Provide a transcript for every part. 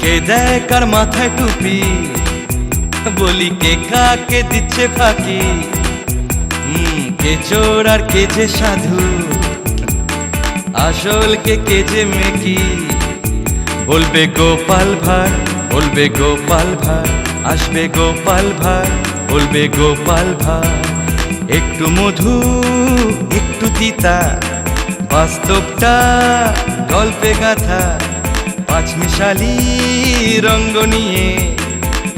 কে দেয় কার মাথায় টুপি, বলি কে কাকে দিচ্ছে ফাঁকি। কে চোর আর কে যে সাধু, আসল কে যে মেকি। বলবে গোপাল ভাঁড়, বলবে গোপাল ভাঁড়, আসবে গোপাল ভাঁড়, বলবে গোপাল ভাঁড়। একটু মধু একটু তিতা, বাস্তবটা গল্পে গাথা। পাঁচমিশালি রঙ্গ নিয়ে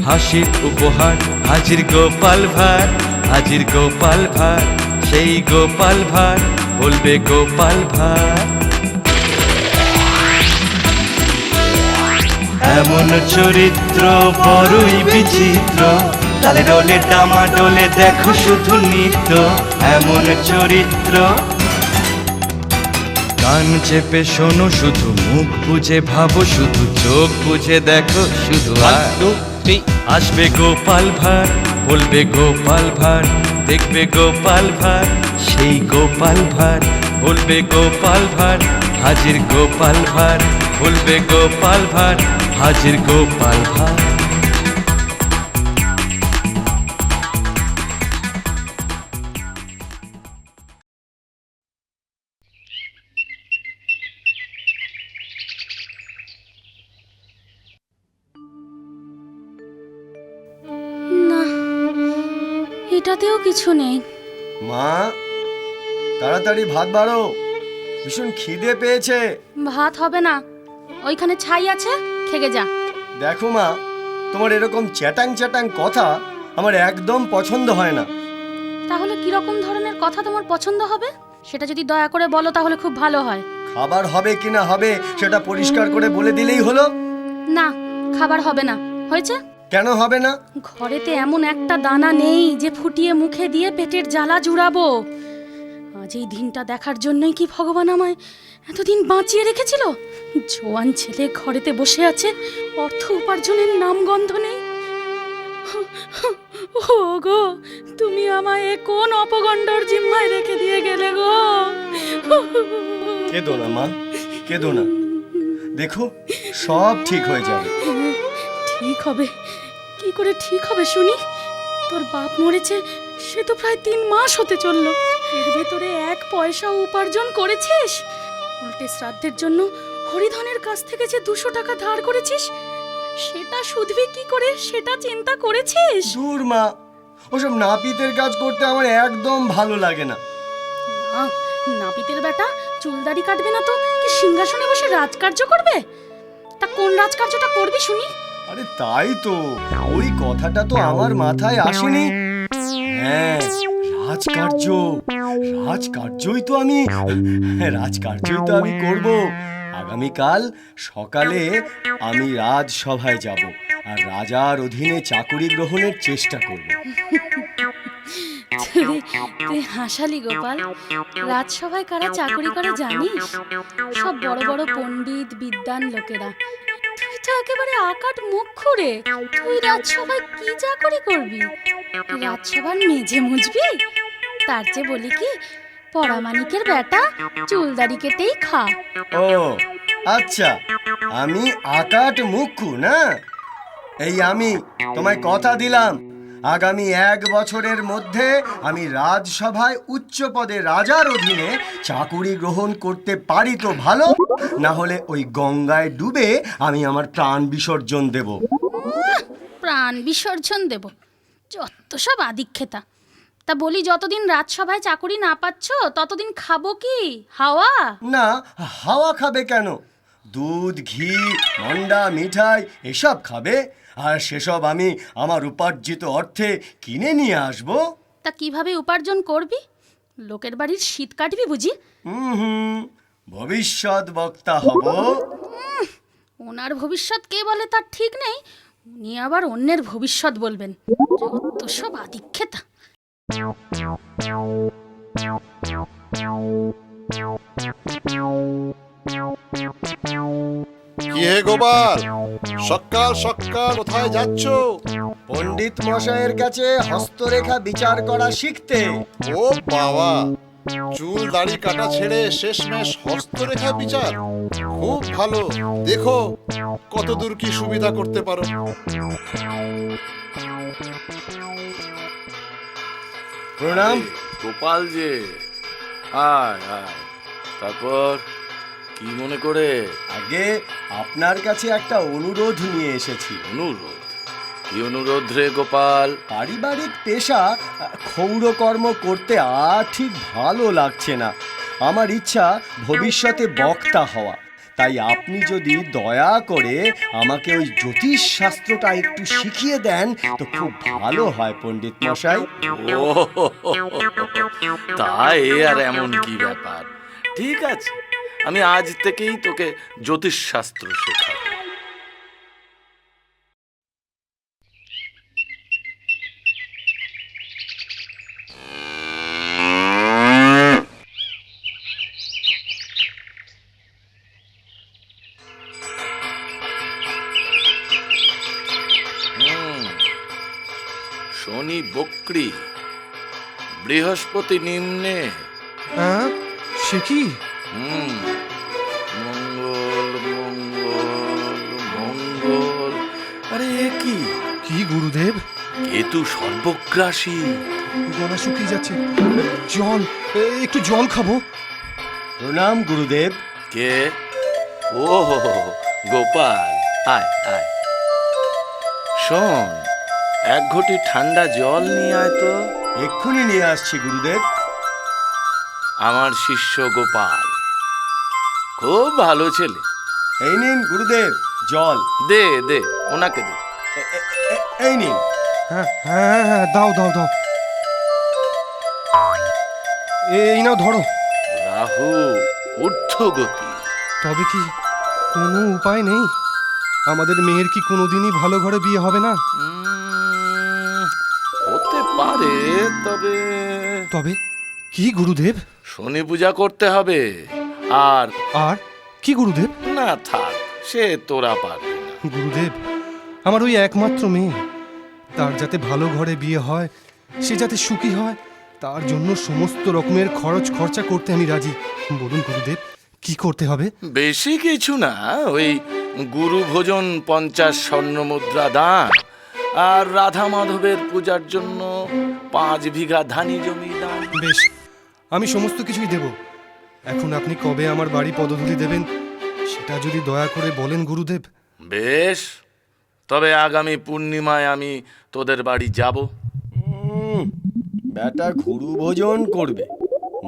হাসির উপহার, হাজির গোপাল ভাঁড়, হাজির গোপাল ভাঁড়, সেই গোপাল ভাঁড়, বলবে গোপাল ভাঁড়। এমন চরিত্র বড়ই বিচিত্র, তালে ডোলে ডামা ডোলে দেখো শুধু নৃত্য। এমন চরিত্র, কান চেপে শোনো শুধু, মুখ বুঝে ভাবো শুধু, চোখ বুঝে দেখো শুধু। আসবে গোপাল ভাঁড়, বলবে গোপাল ভাঁড়, দেখবে গোপাল ভাঁড়, সেই গোপাল ভাঁড়, বলবে গোপাল ভাঁড়, হাজির গোপাল ভাঁড়, বলবে গোপাল ভাঁড়, হাজির গোপাল ভাঁড়। না, এটাতেও কিছু নেই। মা, তাড়াতাড়ি ভাত বাড়ো, ভীষণ খিদে পেয়েছে। ভাত হবে না, ওইখানে ছাই আছে, খেগে যা। দেখো মা, তোমার এরকম চ্যাটাং চ্যাটাং কথা আমার একদম পছন্দ হয় না। তাহলে কিরকম ধরনের কথা তোমার পছন্দ হবে সেটা যদি দয়া করে বলো তাহলে খুব ভালো হয়। খাবার হবে কি না হবে সেটা পরিষ্কার করে বলে দিলেই হলো। না, খাবার হবে না। হয়েছে? কেন হবে না? ঘরেতে এমন একটা দানা নেই যে ফুটিয়ে মুখে দিয়ে পেটের জ্বালা জুড়াবো। আজ এই দিনটা দেখার জন্যই কি ভগবান আমায় এতদিন বাঁচিয়ে রেখেছিল? জোয়ান ছেলে ঘরেতে বসে আছে, অর্থ উপার্জনের নামগন্ধ নেই। ও গো, তুমি আমায় কোন অপগণ্ডর জিম্মায় রেখে দিয়ে গেলে গো? কেঁদো না মা, কেঁদো না, দেখো সব ঠিক হয়ে যাবে। ঠিক হবে? কি করে ঠিক হবে শুনি? তোর বাপ মরেছে সে তো প্রায় 3 মাস হতে চললো, এর ভেতরে 1 পয়সাও উপার্জন করেছিস? উল্টে শ্রাদ্ধের জন্য হরিধনের কাছ থেকে যে 200 টাকা ধার করেছিস সেটা শুধবি কি করে সেটা চিন্তা করেছিস? দূর মা, ওসব নাপিতের কাজ করতে আমার একদম ভালো লাগে না। নাপিতের বেটা চুলদাড়ি কাটবে না তো কি সিংহাসনে বসে রাজকার্য করবে? তা কোন রাজকার্যটা করবি শুনি? আরে তাই তো, ওই কথাটা তো আমার মাথায় আসেনি। হ্যাঁ, রাজকার্য, রাজকার্যই তো আমি করব। আগামীকাল সকালে আমি রাজসভায় যাব আর রাজার অধীনে চাকুরি গ্রহণের চেষ্টা করব। তুই হাসালি গোপাল। রাজসভায় কারা চাকরি করে জানিস? সব বড় বড় পণ্ডিত বিদ্বান লোকেরা। তুই তো একেবারে আকাট মুখ খুঁড়ে, তুই রাজসভায় কি চাকরি করবি? রাজসভার মেঝে মুছবি? তার চেয়ে বলি কি, পরামানিকের বেটা চুলদাড়ি কেটেই খা। ও আচ্ছা, আমি আকাট মুখ্যু না? এই আমি তোমায় কথা দিলাম, আগামী 1 বছরের মধ্যে আমি রাজসভায় উচ্চ পদে রাজার অধীনে চাকুরি গ্রহণ করতে পারি তো ভালো, না হলে ওই গঙ্গায় ডুবে আমি আমার প্রাণ বিসর্জন দেব। প্রাণ বিসর্জন দেব? যত সব আদিক্ষেতা। তা বলি, যতদিন রাজসভায় চাকুরি না পাচ্ছ ততদিন খাবো কি? হাওয়া? না, হাওয়া খাবে কেন? দুধ, ঘি, মন্ডা, মিঠাই এসব খাবে, আর সেসব আমি আমার উপার্জিত অর্থে কিনে নিয়ে আসব। তা কিভাবে উপার্জন করবি? লোকের বাড়ির শীত কাটবি বুঝি? ভবিষ্যৎ বক্তা হব। ওনার ভবিষ্যৎ কে বলে তার ঠিক নেই, উনি আবার অন্যের ভবিষ্যৎ বলবেন। যত সব আদিক্ষেতা। কি হে গোপাল, সকাল সকাল কোথায় যাচ্ছ? পণ্ডিত মশাইয়ের কাছে হস্তরেখা বিচার করা শিখতে। ও বাবা, চুল দাড়ি কাটা ছেড়ে শেষমেশ হস্তরেখা বিচার, খুব ভালো। দেখো কতদূর কি সুবিধা করতে পারো। প্রণাম। গোপাল যে, আয় আয়। তারপর কি মনে করে? আগে আপনার কাছে একটা অনুরোধ নিয়ে এসেছি। অনুরোধ? কি অনুরোধ রে গোপাল? পারিবারিক পেশা ক্ষৌরকর্ম করতে আর ঠিক ভালো লাগছে না। আমার ইচ্ছা ভবিষ্যতে বক্তা হওয়া। তাই আপনি যদি দয়া করে আমাকে ওই জ্যোতিষ শাস্ত্রটা একটু শিখিয়ে দেন তো খুব ভালো হয় পণ্ডিত মশাই। ও তাই আর এমন কি ব্যাপার? ঠিক আছে, আমি আজ থেকেই তোকে জ্যোতিষ শাস্ত্র শেখাবো। শনি বক্রী, বৃহস্পতি নিম্নে। হ্যাঁ, সে কি? মঙ্গল মঙ্গল মঙ্গল। আরে এ কি? কি গুরুদেব? কেতু সর্বগ্রাসী। গলা শুকিয়ে যাচ্ছে। জল, একটু জল খাবো। প্রণাম গুরুদেব। কে? ও গোপাল, আয় আয়। শোন, এক ঘটি ঠান্ডা জল নিয়ে আয় তো। এক্ষুনি নিয়ে আসছি গুরুদেব। আমার শিষ্য গোপাল খুব ভালো ছেলে। এই নিন গুরুদেব জল। দে দে, ওনাকে দে। এই নিন। হ্যাঁ হ্যাঁ হ্যাঁ, দাও দাও দাও। এই নাও ধরো। রাহু ঊর্ধ্বগতি। তবে কি কোনো উপায় নেই? আমাদের মেয়ের কি কোনোদিনই ভালো ঘরে বিয়ে হবে না? হতে পারে, তবে তবে কি গুরুদেব? শনি পূজা করতে হবে। আর আর কি গুরুদেব? না থাক, সে তোরা পারবি না। গুরুদেব, আমার ওই একমাত্র মেয়ে, তার যাতে ভালো ঘরে বিয়ে হয়, সে যাতে সুখী হয়, তার জন্য সমস্ত রকমের খরচ খরচা করতে আমি রাজি। বলুন গুরুদেব, কি করতে হবে? বেশি কিছু না, ওই গুরু ভোজন 50 স্বর্ণ মুদ্রা দান, আর রাধা মাধবের পূজার জন্য 5 বিঘা ধানি জমি দান। বেশ, আমি সমস্ত কিছুই দেব। এখন আপনি কবে আমার বাড়ি পদধূলি দেবেন সেটা যদি দয়া করে বলেন গুরুদেব। বেশ, তবে আগামী পূর্ণিমায় আমি তোদের বাড়ি যাব। বেটা ঘুরু ভোজন করবে,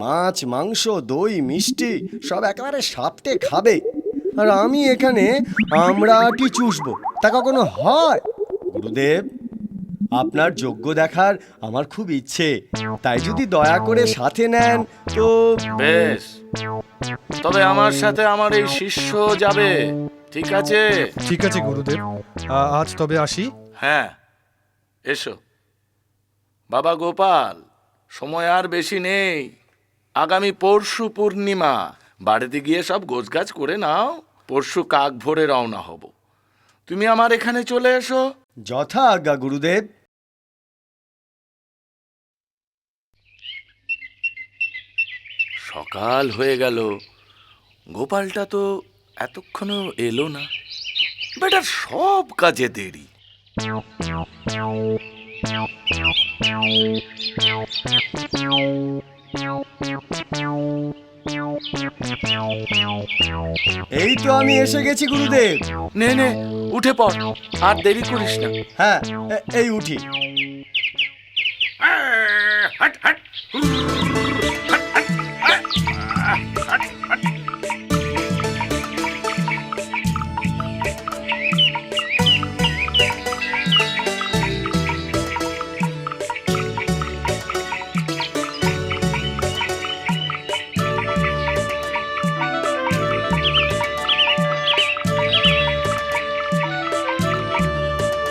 মাছ মাংস দই মিষ্টি সব একেবারে সাপটে খাবে, আর আমি এখানে আমড়াটি চুষবো। তা কখনো হয়? গুরুদেব, আপনার যোগ্য দেখার আমার খুব ইচ্ছে, তাই যদি দয়া করে সাথে নেন তো। বেশ, তবে আমার সাথে আমার এই শিষ্য যাবে, ঠিক আছে? ঠিক আছে গুরুদেব, আজ তবে আসি। হ্যাঁ, এসো। বাবা গোপাল, সময় আর বেশি নেই। আগামী পরশু পূর্ণিমা। বাড়িতে গিয়ে সব গোছগাছ করে নাও, পরশু কাক ভোরে রওনা হব। তুমি আমার এখানে চলে এসো। যথা আজ্ঞা গুরুদেব। সকাল হয়ে গেল, গোপালটা তো এতক্ষণও এলো না। বেটার সব কাজে দেরি। এই তো আমি এসে গেছি গুরুদেব। নে নে, উঠে পড়, আর দেরি করিস না। হ্যাঁ, এই উঠি।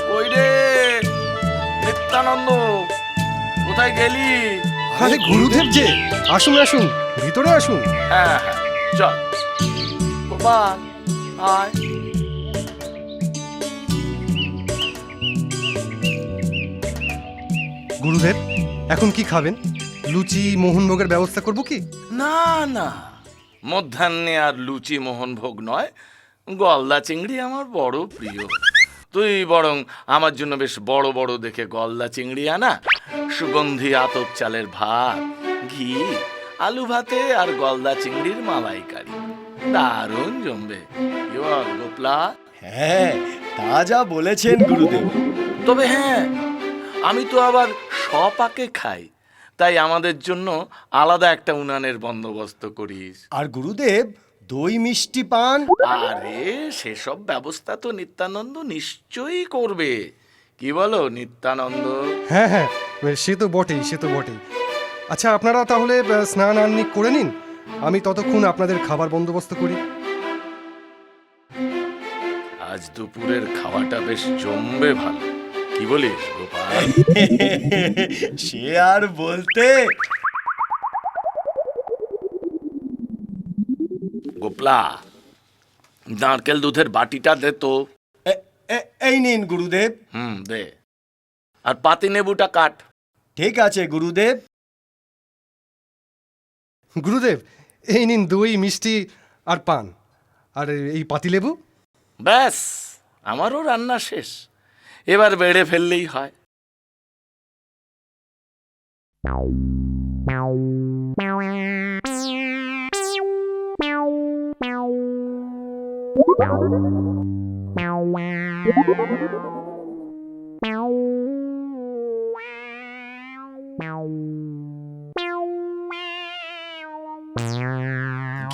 কই রে নিত্যানন্দ, কোথায় গেলি? আরে গুরুদেব যে, আসুন আসুন, ভিতরে আসুন। হ্যাঁ হ্যাঁ, চল গোপাল, আয়। গুরুদেব, এখন কি খাবেন? লুচি মোহনভোগের ব্যবস্থা করব কি? না না, মধ্যাহ্নে আর লুচি মোহনভোগ নয়, গলদা চিংড়ি আমার বড় প্রিয়। তুই বরং আমার জন্য বেশ বড় বড় দেখে গলদা চিংড়ি আনা, সুগন্ধি আতপ চালের ভাত, ঘি, আলু ভাতে আর গলদা চিংড়ির মালাইকারি, দারুণ জমবে। কি বল গোপলা? হ্যাঁ, তা যা বলেছেন গুরুদেব। তবে হ্যাঁ, আমি তো আবার সপাকে খাই, তাই আমাদের জন্য আলাদা একটা উনানের বন্দোবস্ত করিস। আর গুরুদেব, দই মিষ্টি পান? আরে সেসব ব্যবস্থা তো নিত্যানন্দ নিশ্চয়ই করবে। কি বলো নিত্যানন্দ? হ্যাঁ হ্যাঁ, সে তো বটেই, সে তো বটেই। আচ্ছা, আপনারা তাহলে স্নান আহ্নিক করে নিন, আমি ততক্ষণ আপনাদের খাবার বন্দোবস্ত করি। আজ দুপুরের খাওয়াটা বেশ জমবে ভালো, কি বলিস গোপাল? সে আর বলতে। গোপলা, নারকেল দুধের বাটিটা দে তো। এই নিন গুরুদেব। দে। আর পাতি লেবুটা কাট। ঠিক আছে গুরুদেব। গুরুদেব, এই নিন দই মিষ্টি আর পান, আর এই পাতিলেবু। ব্যাস, আমারও রান্না শেষ, এবার বেড়ে ফেললেই হয়।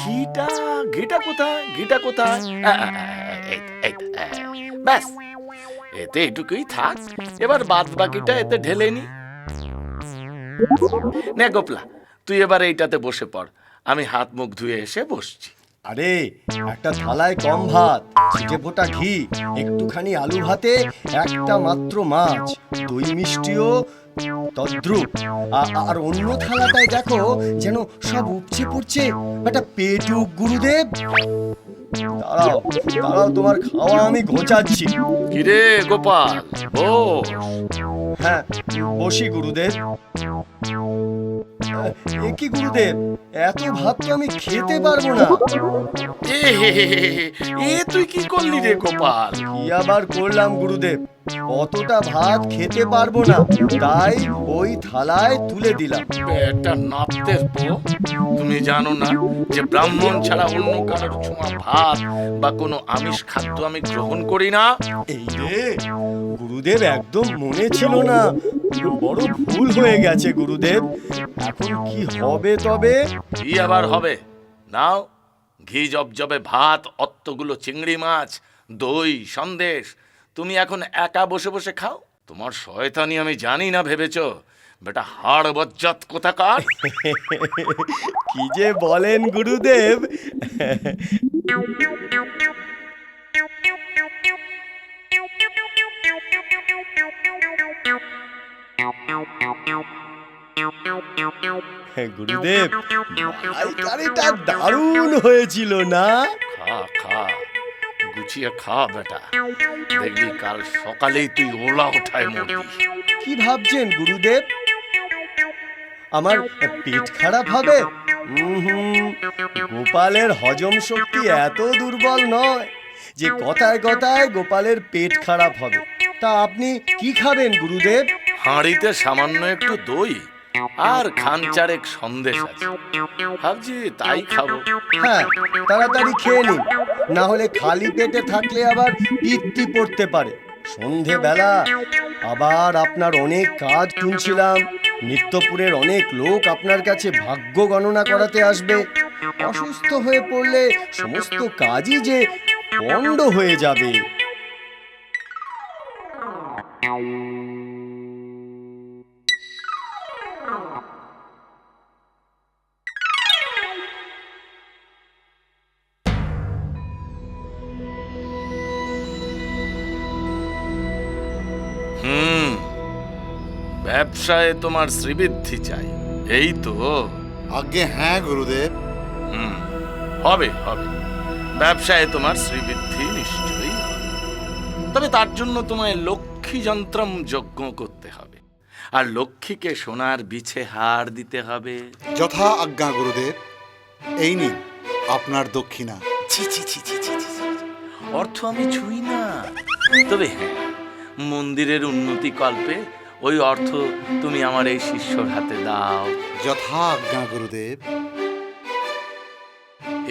ঘিটা ঘিটা কোথায়? ঘিটা কোথায়? ব্যাস, এতে এটুকুই থাক। এবার বাদ বাকিটা এতে ঢেলে নি। নে গোপলা, তুই এবার এইটাতে বসে পড়, আমি হাত মুখ ধুয়ে এসে বসছি। আরে, একটা থালায় কম ভাত, ছিটে ফোটা ঘি, একটুখানি আলু ভাতে, একটা মাত্র মাছ, দই মিষ্টিও তদ্রুপ। আর অন্য থালাটায় দেখো যেন সব উপচে পড়ছে একটা পেটুক গুরুদেব। দাঁড়াও দাঁড়াও, তোমার খাওয়া আমি ঘোচাচ্ছি। কিরে গোপাল, বস। হ্যাঁ, বসি গুরুদেব। এ কি গুরুদেব, এত ভাত তো আমি খেতে পারবো না। এ তুই কি করলি রে গোপাল? কি আবার করলাম গুরুদেব, অতটা ভাত খেতে পারবো না, তাই ওই থালায় তুলে দিলাম। একটা নাপতের পো, তুমি জানো না যে ব্রাহ্মণ ছাড়া অন্য কারোর ছোঁয়া ভাত বা কোনো আমিষ খাদ্য আমি গ্রহণ করি না? এই রে গুরুদেব, একদম মনে ছিল না, বড় ভুল হয়ে গেছে গুরুদেব। এখন কি হবে তবে? কি আবার হবে? নাও, ঘি জবজবে ভাত, অত্তগুলো চিংড়ি মাছ, দই, সন্দেশ, তুমি এখন একা বসে বসে খাও। তোমার শয়তানি আমি জানি না ভেবেছো? বেটা হাড় বজ্জাত কোথাকার। কি যে বলেন গুরুদেব। গুরুদেব, মালাইকারিটা দারুণ হয়েছিল না? খা খা, গুছিয়ে খা বেটা, দেখবি কাল সকালেই তুই ওলা ওঠায় মরবি। কি ভাবছেন গুরুদেব, আমার পেট খারাপ হবে? গোপালের হজম শক্তি এত দুর্বল নয় যে কথায় কথায় গোপালের পেট খারাপ হবে। তা আপনি কি খাবেন গুরুদেব? হাঁড়িতে সামান্য একটু দই আর খান চারেক সন্দেশ আছে, ভাবছি তাই খাবো। হ্যাঁ, তাড়াতাড়ি খেয়ে নিন, না হলে খালি পেটে থাকলে আবার পিত্তি পড়তে পারে। সন্ধেবেলা আবার আপনার অনেক কাজ শুনছিলাম, নিত্যপুরের অনেক লোক আপনার কাছে ভাগ্য গণনা করাতে আসবে। অসুস্থ হয়ে পড়লে সমস্ত কাজই যে পণ্ড হয়ে যাবে। ব্যবসায় তোমার শ্রীবৃদ্ধি চাই, এই তো? আজ্ঞে হ্যাঁ গুরুদেব। হবে হবে, ব্যবসায় তোমার শ্রীবৃদ্ধি নিশ্চয়ই হবে। তবে তার জন্য তোমায় লক্ষ্মী যন্ত্রম যজ্ঞ করতে হবে। আর লক্ষ্মীকে সোনার বিছে হার দিতে হবে। যথা আজ্ঞা গুরুদেব। এই নিন আপনার দক্ষিণা। ছি ছি ছি ছি ছি ছি ছি। অর্থ আমি ছুঁই না, তবে হ্যাঁ, মন্দিরের উন্নতি কল্পে ওই অর্থ তুমি আমার এই শিষ্যর হাতে দাও। যথা আজ্ঞা গুরুদেব।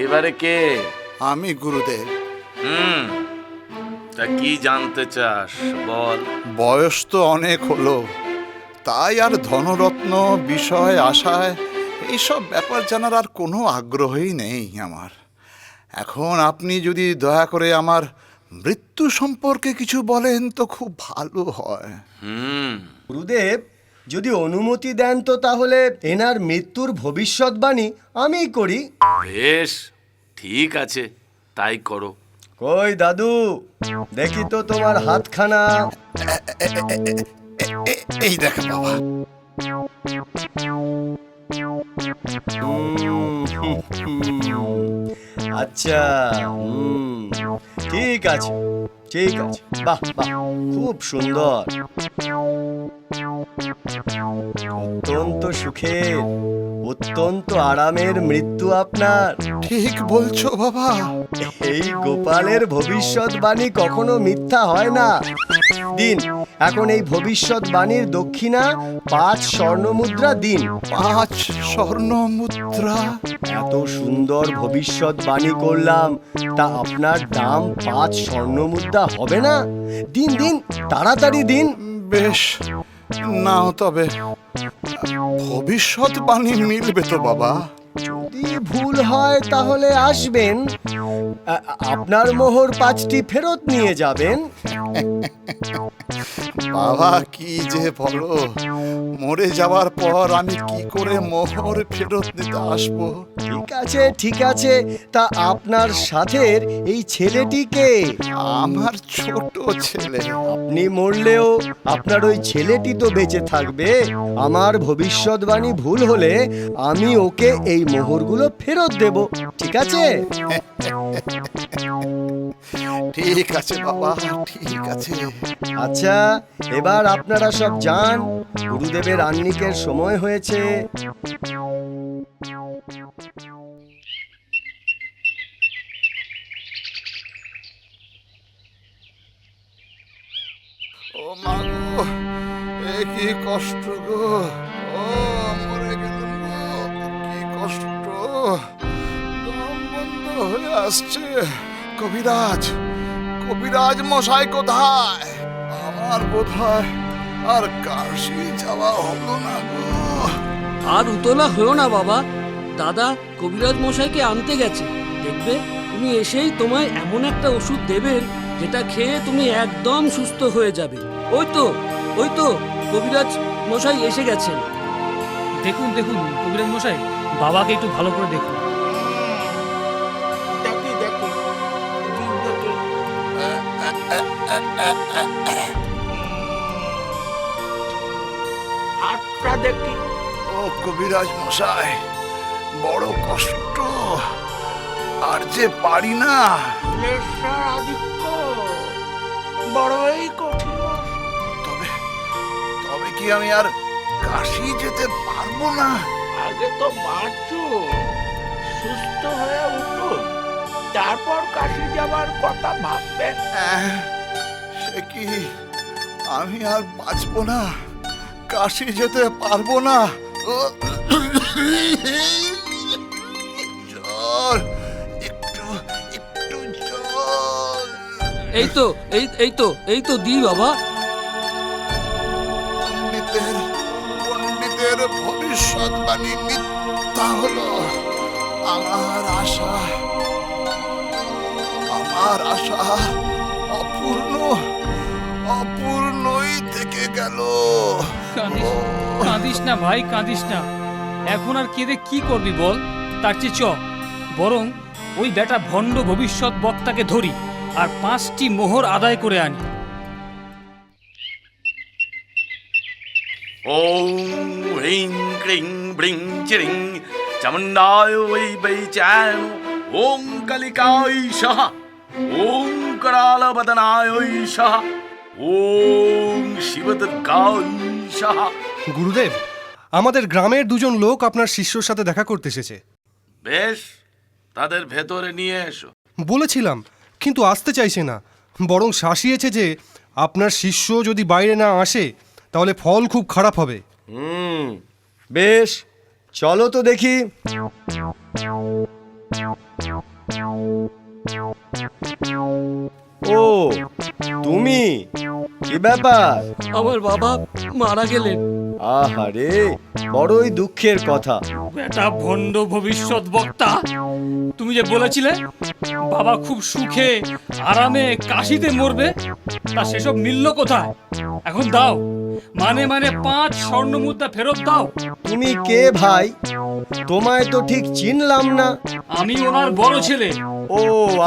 এবারে কে? আমি গুরুদেব। তা কি জানতে চাস বল। বয়স তো অনেক হলো, তাই আর ধনরত্ন বিষয় আশায় এইসব ব্যাপার জানার আর কোনো আগ্রহই নেই আমার। এখন আপনি যদি দয়া করে আমার মৃত্যু সম্পর্কে কিছু বলেন তো খুব ভালো হয়। গুরুদেব যদি অনুমতি দেন তো তাহলে এনার মৃত্যুর ভবিষ্যৎবাণী আমিই করি। বেশ, ঠিক আছে, তাই করো। কই দাদু, দেখি তো তোমার হাতখানা। এই দেখেন বাবা। আচ্ছা, ঠিক আছে, ঠিক আছে, বাহ বাহ, খুব সুন্দর, অত্যন্ত সুখের, অত্যন্ত আরামের মৃত্যু আপনার। ঠিক বলছো বাবা। এই গোপালের ভবিষ্যৎবাণী কখনো মিথ্যা হয় না। দিন এখন এই ভবিষ্যৎবাণীর দক্ষিণা 5 স্বর্ণমুদ্রা দিন। 5 স্বর্ণ মুদ্রা? এত সুন্দর ভবিষ্যৎবাণী করলাম, তা আপনার দাম 5 স্বর্ণমুদ্রা হবে না? দিন দিন, তাড়াতাড়ি দিন। বেশ, নাও তবে। ভবিষ্যৎবাণী মিলবে তো বাবা? যদি ভুল হয় তাহলে আসবেন, আপনার মোহর 5টি ফেরত নিয়ে যাবেন। বাবা কি যে বলো, মরে যাওয়ার পর আমি কি করে মোহর ফেরত দিতে আসবো? ঠিক আছে, ঠিক আছে, তা আপনার সাথের এই ছেলেটিকে? আমার ছোট ছেলে। আপনি মরলেও আপনার ওই ছেলেটি তো বেঁচে থাকবে। আমার ভবিষ্যৎবাণী ভুল হলে আমি ওকে এই মোহরগুলো ফেরত দেব, ঠিক আছে? ঠিক আছে বাবা, ঠিক আছে। আচ্ছা, এবার আপনারা সব যান, গুরুদেবের আহ্নিকের সময় হয়েছে। ও মা গো, এ কি কষ্ট গো! ও মরে গেলাম গো, কি কষ্ট! দম বন্ধ হয়ে আসছে। কবিরাজ, কবিরাজ মশাই কোথায়? আমার বোধহয় আর কাশি যাওয়া হলো না গো। আর উতলা হয়েও না বাবা, দাদা কবিরাজ মশাইকে আনতে গেছে। দেখবে তুমি এসেই তোমায় এমন একটা ওষুধ দেবেন যেটা খেয়ে তুমি একদম সুস্থ হয়ে যাবে। ওই তো কবিরাজ মশাই এসে গেছেন। দেখুন দেখুন কবিরাজ মশাই, বাবাকে একটু ভালো করে দেখুন। ও কবিরাজ মশাই, বড় কষ্ট, আর যে পারি না। তবে তবে কি আমি আর কাশি যেতে পারবো না? আগে তো বাঁচো, সুস্থ হয়ে উঠো, তারপর কাশি যাবার কথা ভাববেন। সে কি, আমি আর বাঁচবো না, কাশি যেতে পারবো না। জল, একটু একটু জল। এই তো দি বাবা। পণ্ডিতের ভবিষ্যৎবাণী মিথ্যা হলো। আমার আশা অপূর্ণই থেকে গেল। কাঁদিস না ভাই, কাঁদিস না। এখন আর কেঁদে কি করবি বল? তার চেয়ে চ বরং ওই বেটা ভণ্ড ভবিষ্যৎ বক্তাকে ধরি আর 5টি মোহর আদায় করে আনি। ওম হ্রিং ক্রিং ব্রিং চিরিং চামুণ্ডায় ওই বৈ চ্যাং ওম কালিকায় স্বাহা ওম करालबदनाय স্বাহা ওম শিবদর গাঞ্জা। গুরুদেব, আমাদের গ্রামের দুজন লোক আপনার শিষ্যর সাথে দেখা করতে এসেছে। বেশ, তাদের ভেতরে নিয়ে এসো। বলেছিলাম, কিন্তু আসতে চাইছে না, বরং শাসিয়েছে যে আপনার শিষ্য যদি বাইরে না আসে তাহলে ফল খুব খারাপ হবে। বেশ, চলো তো দেখি। ও, তুমি? কি ব্যাপার? আমার বাবা মারা গেলেন। আহারে, বড়ই দুঃখের কথা। বেটা ভণ্ড ভবিষ্যৎ বক্তা, তুমি যে বলেছিলে বাবা খুব সুখে আরামে কাশিতে মরবে, তা সেসব মিলল কোথায়? এখন দাও, মানে 5 স্বর্ণ মুদ্রা ফেরত দাও। তুমি কে ভাই? তোমায় তো ঠিক চিনলাম না। আমি ওনার বড় ছেলে। ও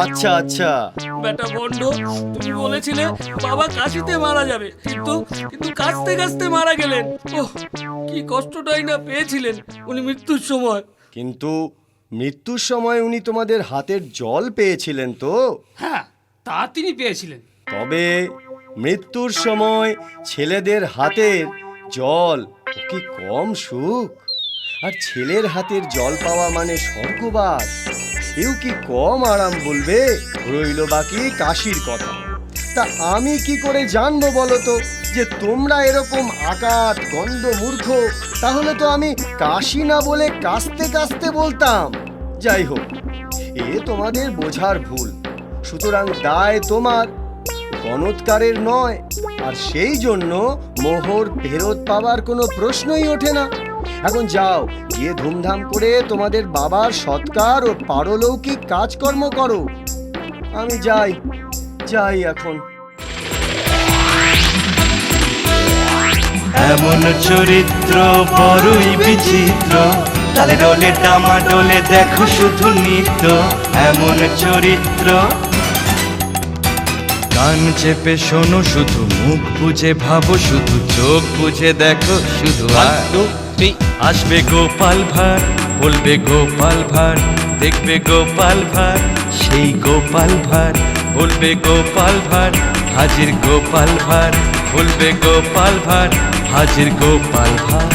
আচ্ছা আচ্ছা। বেটা বন্ড, তুমি বলেছিলে বাবা কাশিতে মারা যাবে, কিন্তু কাশতে কাশতে মারা গেলেন। ওহ, কি কষ্টটাই না পেয়েছিলেন উনি মৃত্যুর সময়। কিন্তু মৃত্যুর সময় উনি তোমাদের হাতের জল পেয়েছিলেন তো? হ্যাঁ, তা তিনি পেয়েছিলেন। তবে মৃত্যুর সময় ছেলেদের হাতের জল ও কি কম সুখ? আর ছেলের হাতের জল পাওয়া মানে স্বর্গবাস, এও কি কম আরাম বলবে? রইল বাকি কাশির কথা। তা আমি কি করে জানবো বলো তো যে তোমরা এরকম আকাট গন্ড মূর্খ? তাহলে তো আমি কাশি না বলে কাশতে কাশতে বলতাম। যাই হোক, এ তোমাদের বোঝার ভুল। সুতরাং দায় তোমার, গণৎকারের নয়। আর সেই জন্য মোহর ফেরত পাওয়ার কোনো প্রশ্নই ওঠে না। এখন যাও, গিয়ে ধুমধাম করে তোমাদের বাবার সৎকার ও পারলৌকিক কাজকর্ম করো। আমি যাই এখন। এমন চরিত্র বড়ই বিচিত্র, তালে ডোলে ডামা ডোলে দেখো শুধু নিত্য। এমন চরিত্র, কান চেপে শোনো শুধু, মুখ বুঝে ভাবো শুধু, চোখ বুঝে দেখো শুধু। আসবে গোপাল ভাঁড়, বলবে গোপাল ভাঁড়, দেখবে গোপাল ভাঁড়, সেই গোপাল ভাঁড়। বলবে গোপাল ভাঁড়, হাজির গোপাল ভাঁড়, বলবে গোপাল ভাঁড়, হাজির গোপাল ভাঁড়।